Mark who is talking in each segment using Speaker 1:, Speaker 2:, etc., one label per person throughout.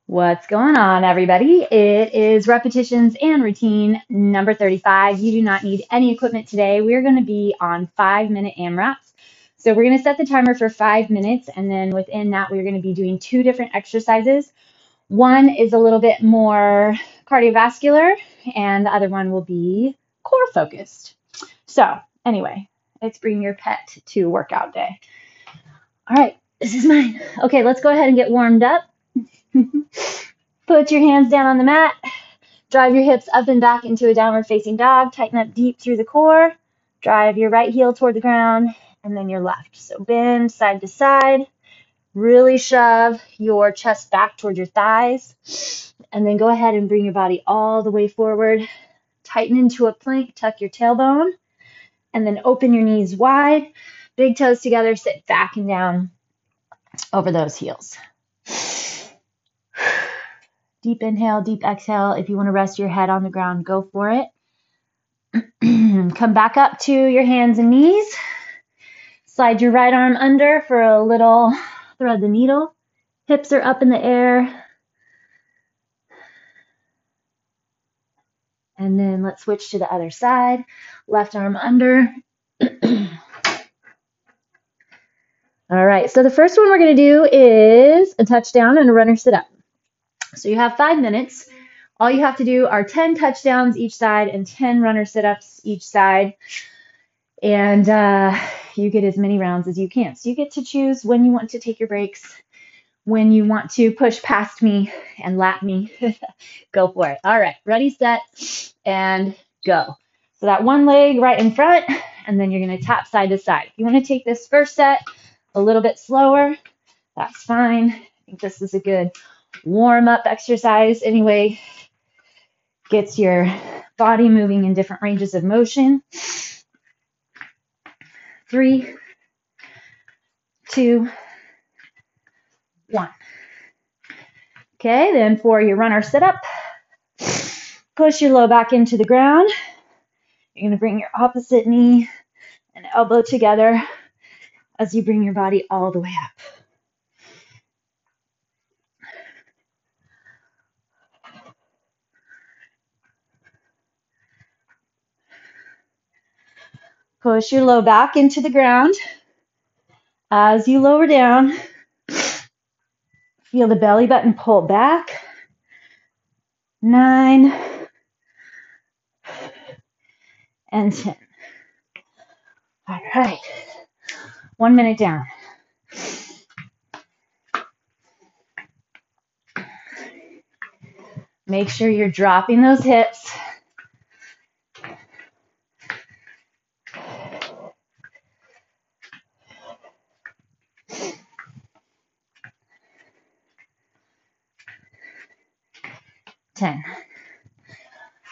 Speaker 1: What's going on, everybody? It is repetitions and routine number 35. You do not need any equipment today. We're going to be on 5-minute AMRAPs. So we're going to set the timer for 5 minutes, and then within that, we're going to be doing 2 different exercises. One is a little bit more cardiovascular, and the other one will be core focused. So anyway, it's bring your pet to workout day. All right, this is mine. Okay, let's go ahead and get warmed up. Put your hands down on the mat. Drive your hips up and back into a downward facing dog. Tighten up deep through the core. Drive your right heel toward the ground and then your left. So bend side to side. Really shove your chest back toward your thighs. And then go ahead and bring your body all the way forward. Tighten into a plank. Tuck your tailbone. And then open your knees wide. Big toes together. Sit back and down over those heels. Deep inhale, deep exhale. If you want to rest your head on the ground, go for it. Come back up to your hands and knees. Slide your right arm under for a little thread the needle. Hips are up in the air. And then let's switch to the other side. Left arm under. All right, so the first one we're going to do is a touchdown and a runner sit up. So you have 5 minutes. All you have to do are 10 touchdowns each side and 10 runner sit-ups each side. And you get as many rounds as you can. So you get to choose when you want to take your breaks, when you want to push past me and lap me. Go for it. All right, ready, set, and go. So that one leg right in front, and then you're going to tap side to side. If you want to take this first set a little bit slower, that's fine. I think this is a good warm-up exercise anyway. Gets your body moving in different ranges of motion. 3, 2, 1. Okay, then for your runner sit-up, push your low back into the ground. You're going to bring your opposite knee and elbow together as you bring your body all the way up. Push your low back into the ground. As you lower down, feel the belly button pull back. 9 and 10. All right. 1 minute down. Make sure you're dropping those hips. Ten.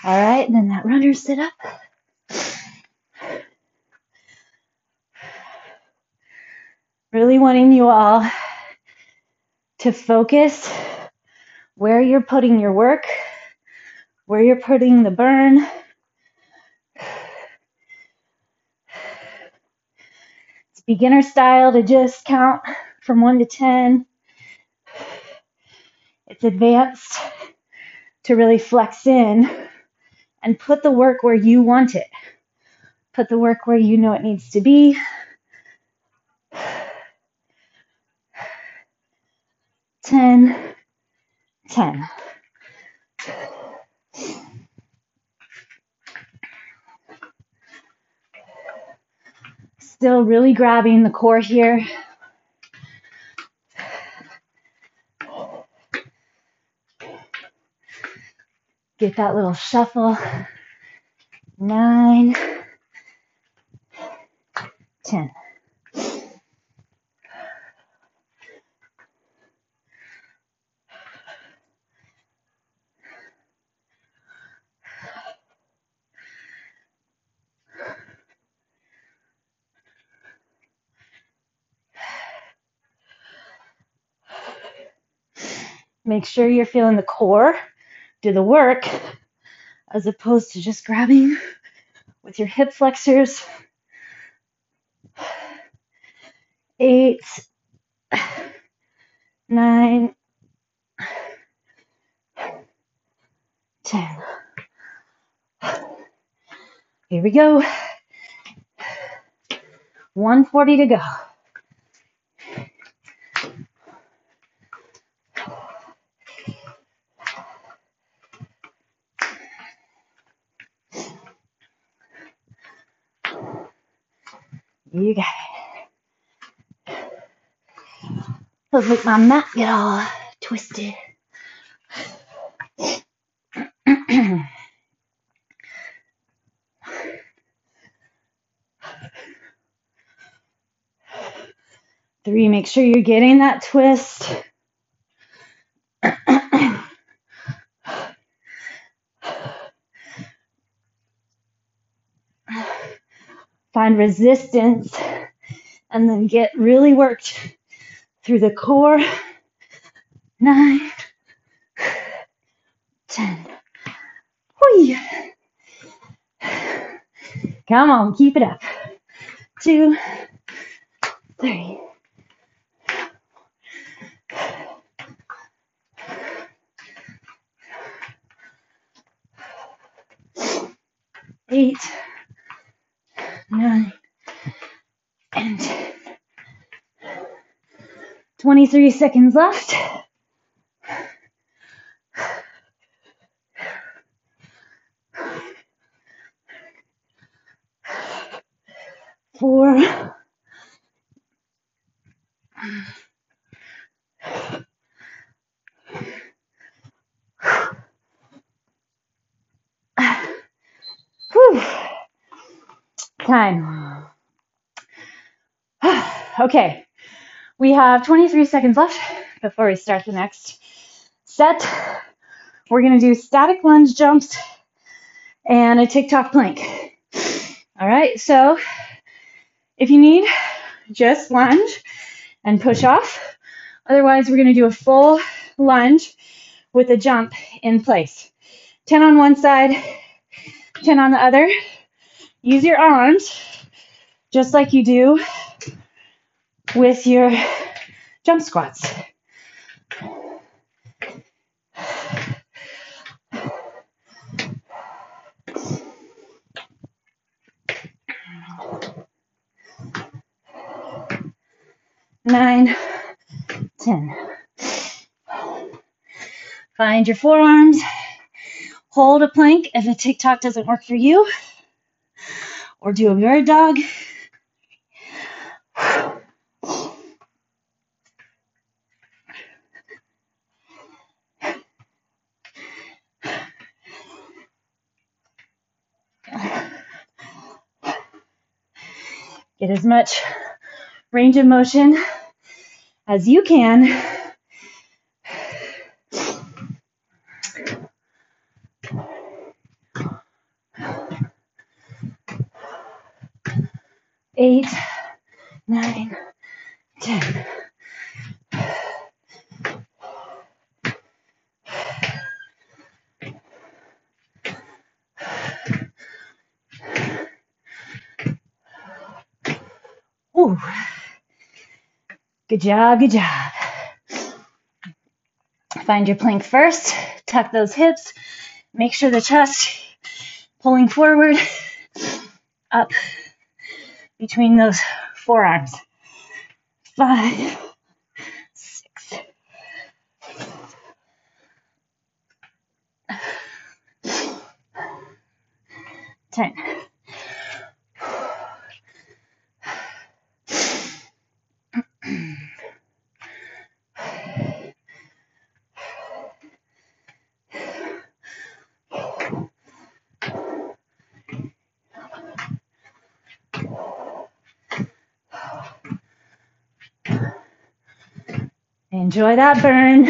Speaker 1: All right, and then that runner sit up. Really wanting you all to focus where you're putting your work, where you're putting the burn. It's beginner style to just count from 1 to 10. It's advanced to really flex in and put the work where you want it. Put the work where you know it needs to be. 10, 10. Still really grabbing the core here. Get that little shuffle. 9, 10. Make sure you're feeling the core do the work as opposed to just grabbing with your hip flexors. 8, 9, 10. Here we go. 140 to go. You got it. Let's make my mat get all twisted. Three, make sure you're getting that twist. Find resistance and then get really worked through the core. 9, 10. Whee. Come on, keep it up. 2, 3. 8, 9, and 10. 23 seconds left. 4. 10. Okay, we have 23 seconds left before we start the next set. We're going to do static lunge jumps and a TikTok plank. All right, so if you need, just lunge and push off. Otherwise, we're going to do a full lunge with a jump in place. 10 on one side, 10 on the other. Use your arms just like you do with your jump squats. Nine, 10. Find your forearms. Hold a plank if a TikTok doesn't work for you. Or do a bird dog. Get as much range of motion as you can. 8, 9, 10. Ooh. Good job, good job. Find your plank first. Tuck those hips. Make sure the chest pulling forward, up between those forearms. 5, 6, 10. Enjoy that burn.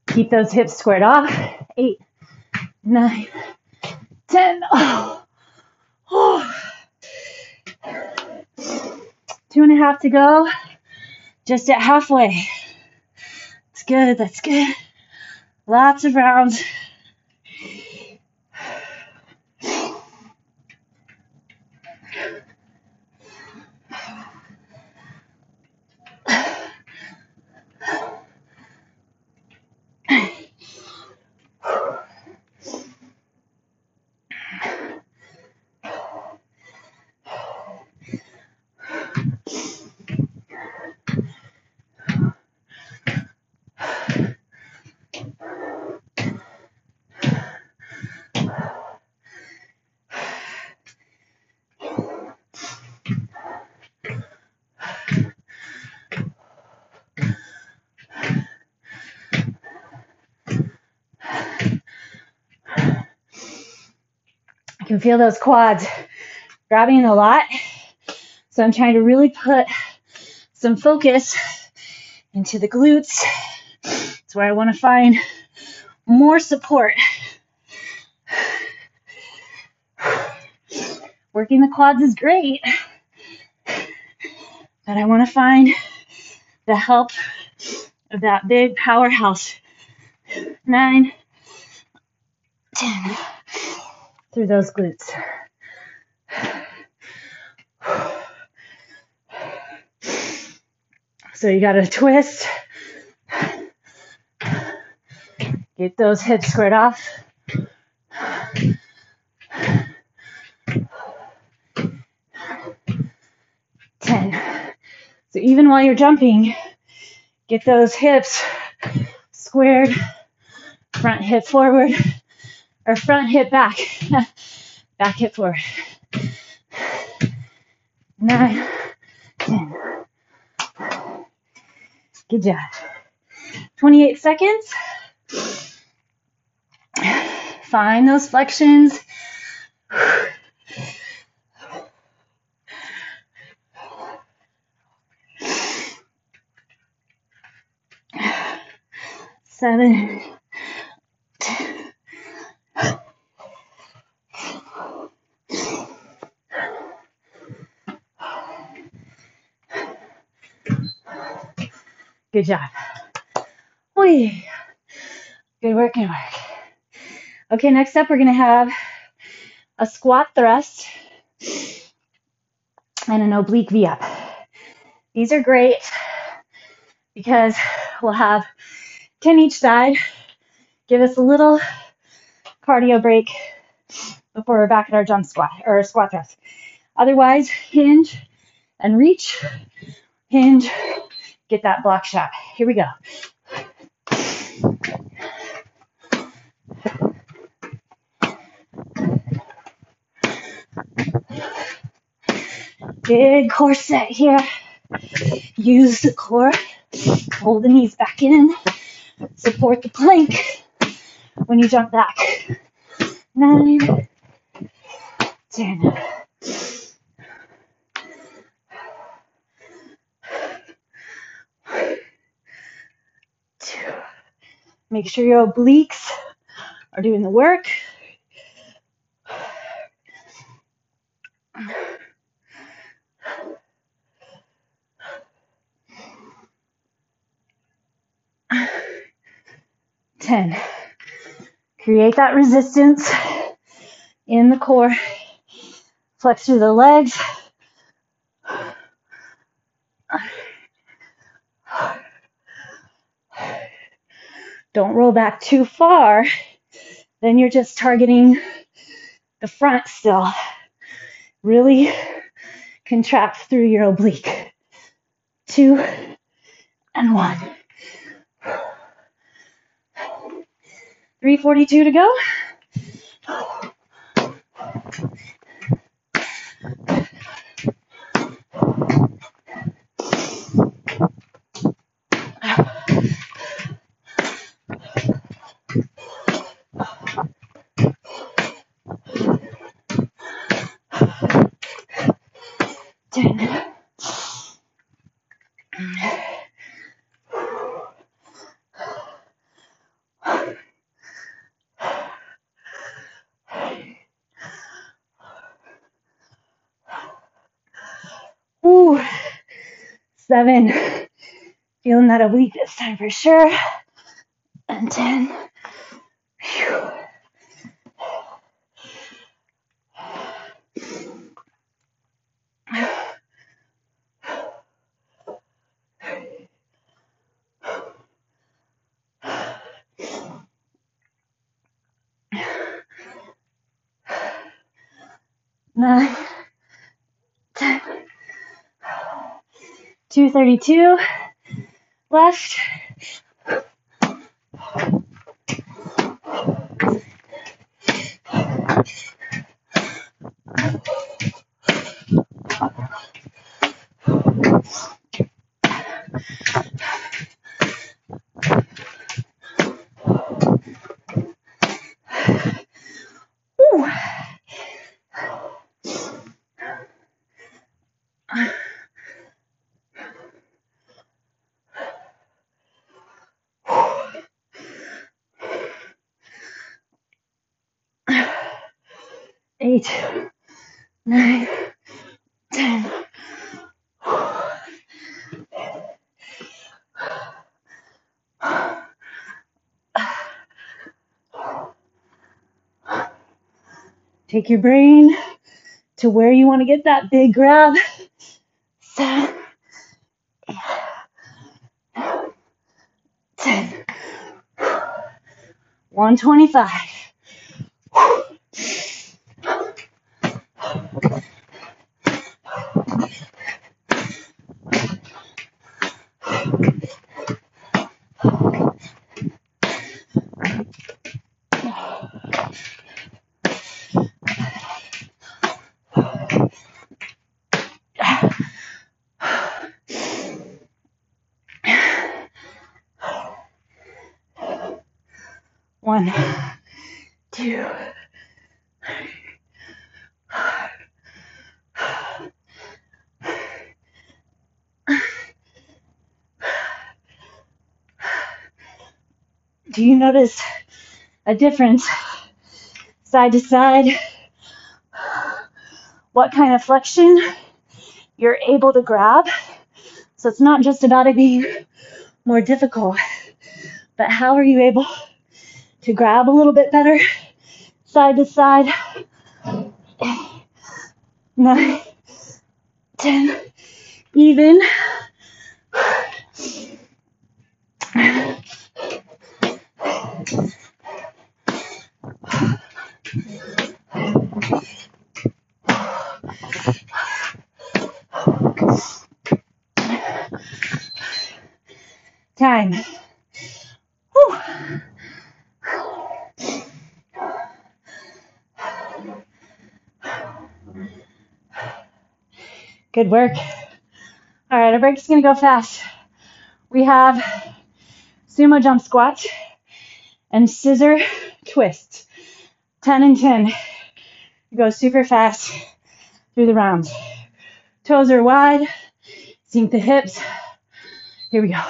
Speaker 1: Keep those hips squared off. 8, 9, 10. Oh. Oh. 2.5 to go. Just at halfway. That's good. That's good. Lots of rounds. can feel those quads grabbing a lot. So I'm trying to really put some focus into the glutes. It's where I want to find more support. Working the quads is great, but I want to find the help of that big powerhouse. 9, 10, through those glutes. So you got to twist, get those hips squared off. So even while you're jumping, get those hips squared, front hip forward, or front hip back, back hip forward. 9, 10. Good job. 28 seconds. Find those flexions. Seven. Good job. Whee. Good work, good work. Okay, next up we're going to have a squat thrust and an oblique V-up. These are great because we'll have 10 each side. Give us a little cardio break before we're back at our jump squat or squat thrust. Otherwise, hinge and reach, hinge, get that block shot. Here we go. Big core set here. Use the core. Hold the knees back in. Support the plank when you jump back. 9, 10. Make sure your obliques are doing the work. Ten. Create that resistance in the core. Flex through the legs. Don't roll back too far. Then you're just targeting the front still. Really contract through your oblique. 2 and 1. 3:42 to go. Ooh, 7. Feeling that oblique this time for sure. And 10. Whew. Nine, 10. 2:32 left. Ooh. 8, 9, 10. Take your brain to where you want to get that big grab. 7, 10, 125. One, 2. Do you notice a difference side to side? What kind of flexion you're able to grab? So it's not just about it being more difficult, but how are you able to grab a little bit better side to side? 9, 10, even. Time. Whew. Good work. All right, our break is going to go fast. We have sumo jump squat and scissor twist. 10 and 10. Go super fast through the rounds. Toes are wide. Sink the hips. Here we go.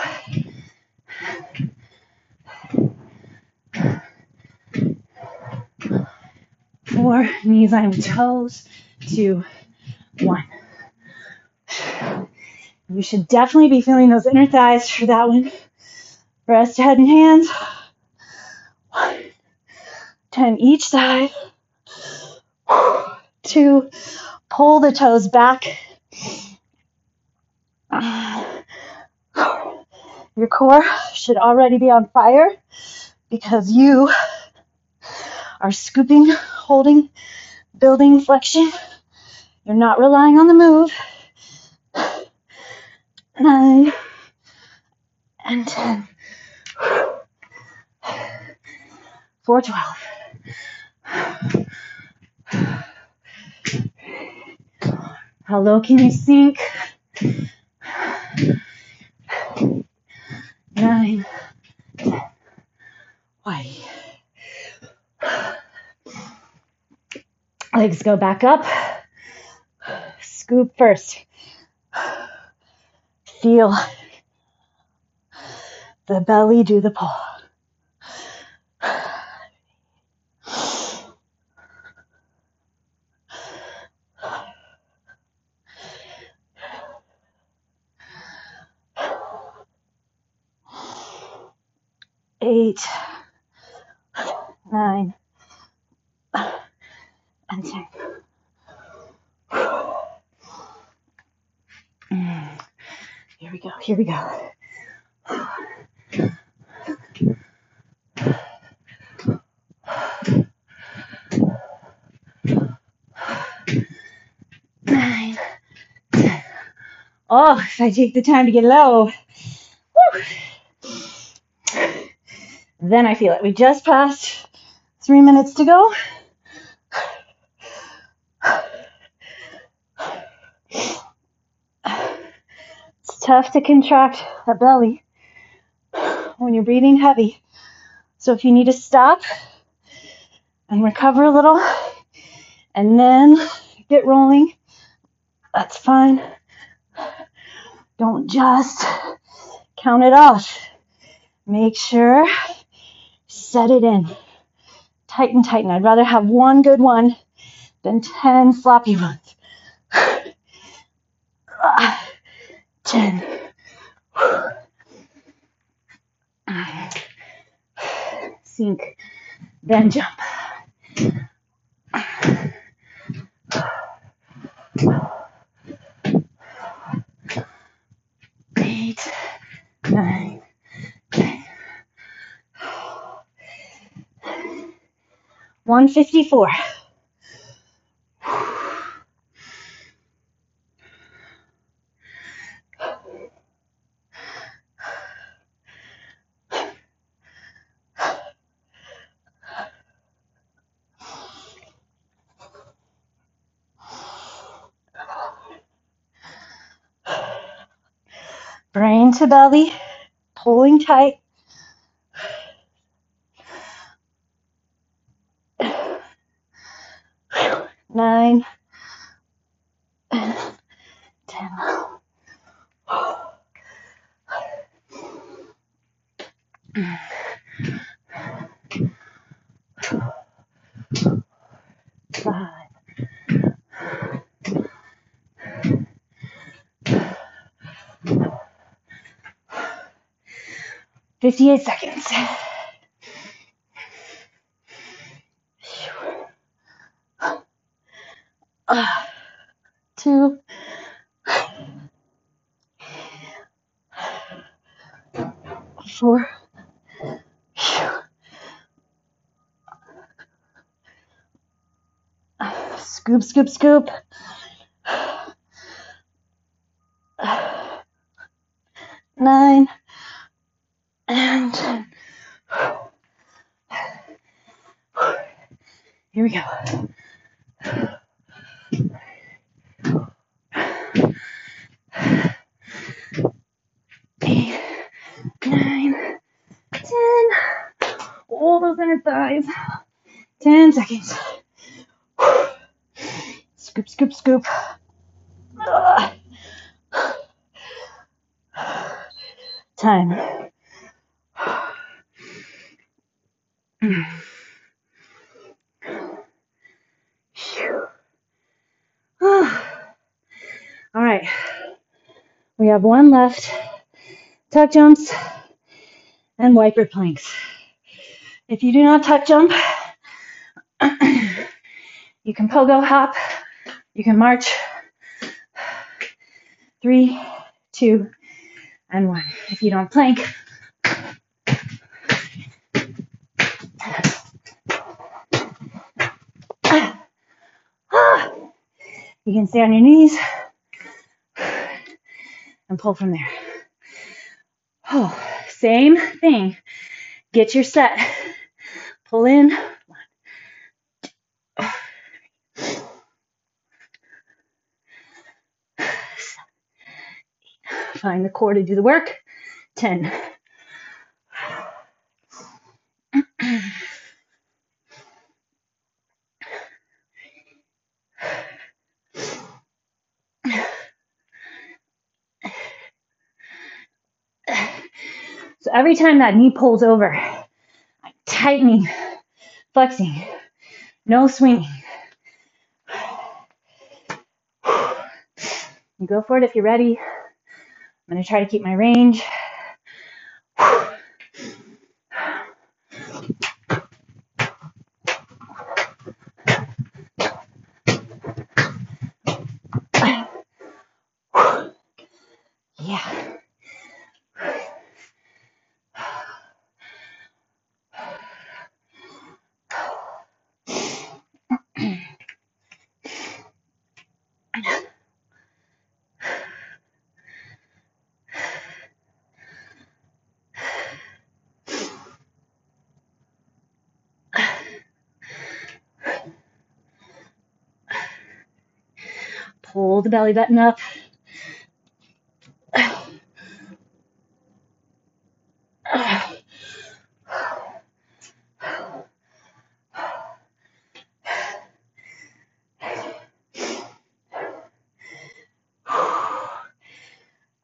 Speaker 1: 4, knees line with toes. 2, 1. You should definitely be feeling those inner thighs for that one. Rest head and hands. 1, 10 each side. 2, pull the toes back. Your core should already be on fire because you are scooping, holding, building flexion. You're not relying on the move. 9 and 10. 412. How low can you sink? 9, 10. Wide. Legs go back up. Scoop first. Feel the belly do the pull. Eight, 9, and 10. Here we go, here we go. 9, 10. Oh, if I take the time to get low, woo, then I feel it. We just passed 3 minutes to go. It's tough to contract the belly when you're breathing heavy. So if you need to stop and recover a little and then get rolling, that's fine. Don't just count it off. Make sure, set it in. Tighten, tighten. I'd rather have one good one Then 10 sloppy ones. 10. Sink, then jump. 8, 9, 10. 154. Brain to belly, pulling tight. 9, 10. 5. 58 seconds. 2. 4. Scoop, scoop, scoop. 9 and 10. Here we go. 8, 9, 10. All those inner thighs. 10 seconds. Scoop, scoop, scoop. Time. All right. We have one left. Tuck jumps and wiper planks. If you do not tuck jump, you can pogo hop, you can march. 3, 2, and 1. If you don't plank, you can stay on your knees and pull from there. Oh, same thing. Get your set. Pull in. 1. Find the core to do the work. 10. So every time that knee pulls over, I'm tightening, flexing, no swinging. You go for it if you're ready. I'm going to try to keep my range. Yeah. Pull the belly button up.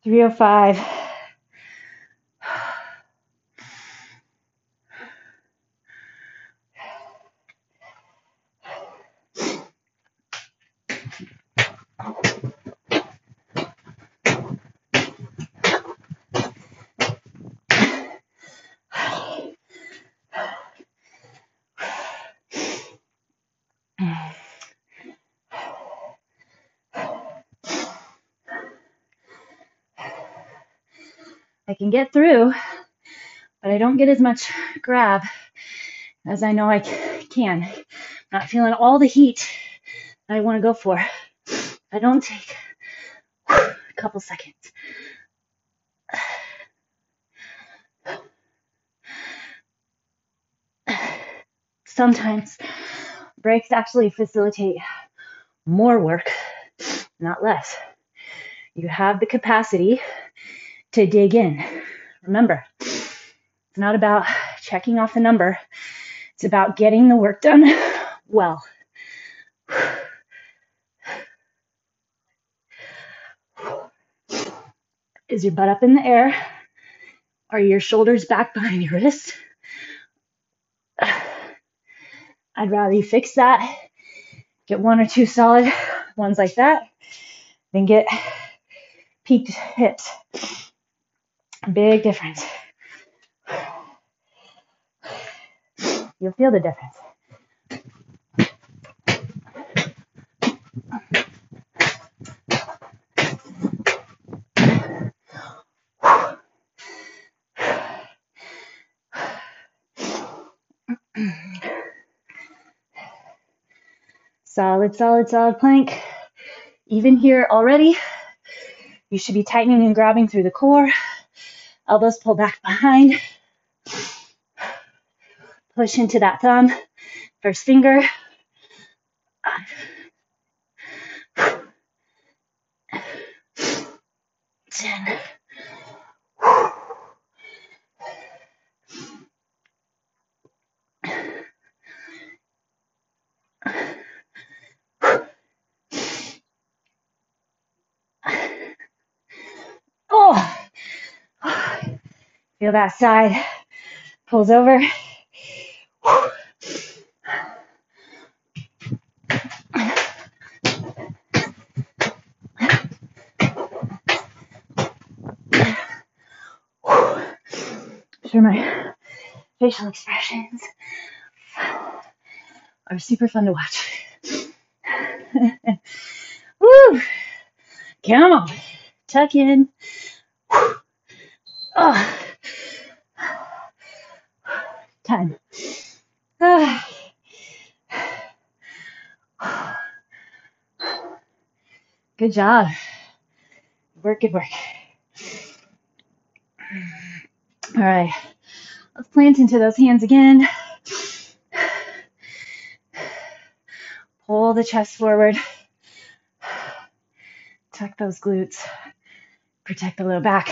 Speaker 1: Three oh five. I can get through, but I don't get as much grab as I know I can. Not feeling all the heat that I want to go for. I don't take a couple seconds. Sometimes breaks actually facilitate more work, not less. You have the capacity to dig in. Remember, it's not about checking off the number. It's about getting the work done well. Is your butt up in the air? Are your shoulders back behind your wrist? I'd rather you fix that, get 1 or 2 solid ones like that, than get peaked hips. Big difference. You'll feel the difference. Solid, solid, solid plank. Even here already, you should be tightening and grabbing through the core. Elbows pull back behind. Push into that thumb. First finger. 10. Oh, feel that side pulls over. Sure, my facial expressions are super fun to watch. Woo! Come on, tuck in. Oh. Time. Good job. Good work. All right, let's plant into those hands again. Pull the chest forward. Tuck those glutes. Protect the low back.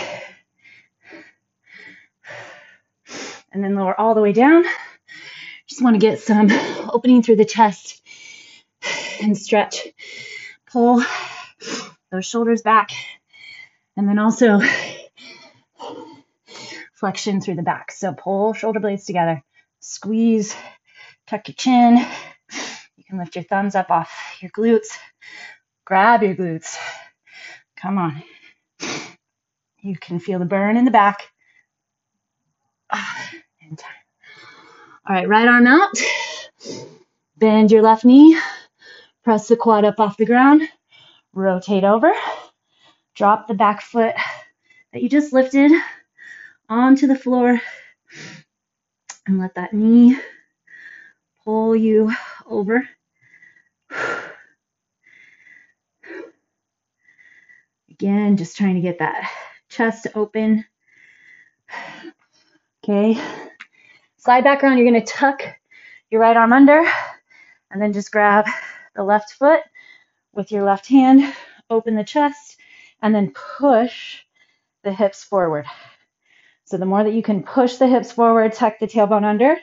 Speaker 1: And then lower all the way down. Just want to get some opening through the chest and stretch. Pull those shoulders back. And then also flexion through the back. So pull shoulder blades together. Squeeze. Tuck your chin. You can lift your thumbs up off your glutes. Grab your glutes. Come on. You can feel the burn in the back. In time. All right, right arm out. Bend your left knee. Press the quad up off the ground. Rotate over. Drop the back foot that you just lifted onto the floor. And let that knee pull you over. Again, just trying to get that chest open. Okay. Slide back around. You're going to tuck your right arm under and then just grab the left foot with your left hand. Open the chest and then push the hips forward. So the more that you can push the hips forward, tuck the tailbone under,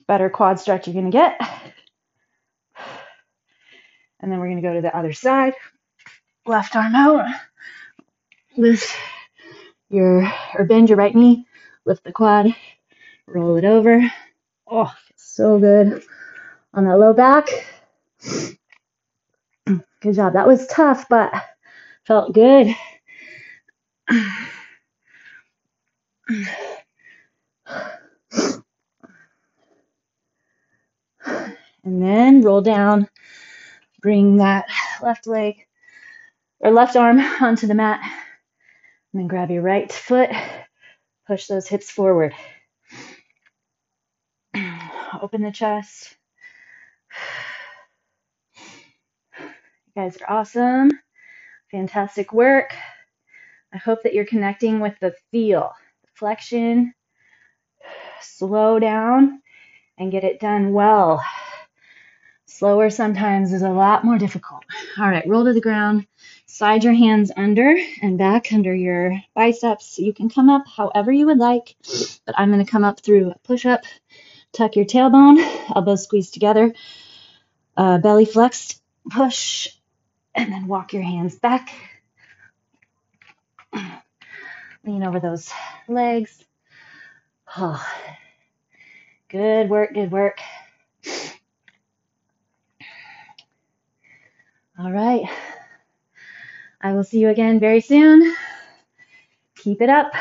Speaker 1: better quad stretch you're going to get. And then we're going to go to the other side. Left arm out. Lift bend your right knee. Lift the quad. Roll it over. Oh, so good on that low back. Good job. That was tough, but felt good. And then roll down. Bring that left leg or left arm onto the mat. And then grab your right foot, push those hips forward. Open the chest. You guys are awesome. Fantastic work. I hope that you're connecting with the feel. Flexion, slow down, and get it done well. Slower sometimes is a lot more difficult. All right, roll to the ground. Slide your hands under and back under your biceps. You can come up however you would like, but I'm going to come up through a push-up. Tuck your tailbone, elbows squeezed together, belly flexed, push, and then walk your hands back. Lean over those legs. Oh, good work, good work. All right. I will see you again very soon. Keep it up.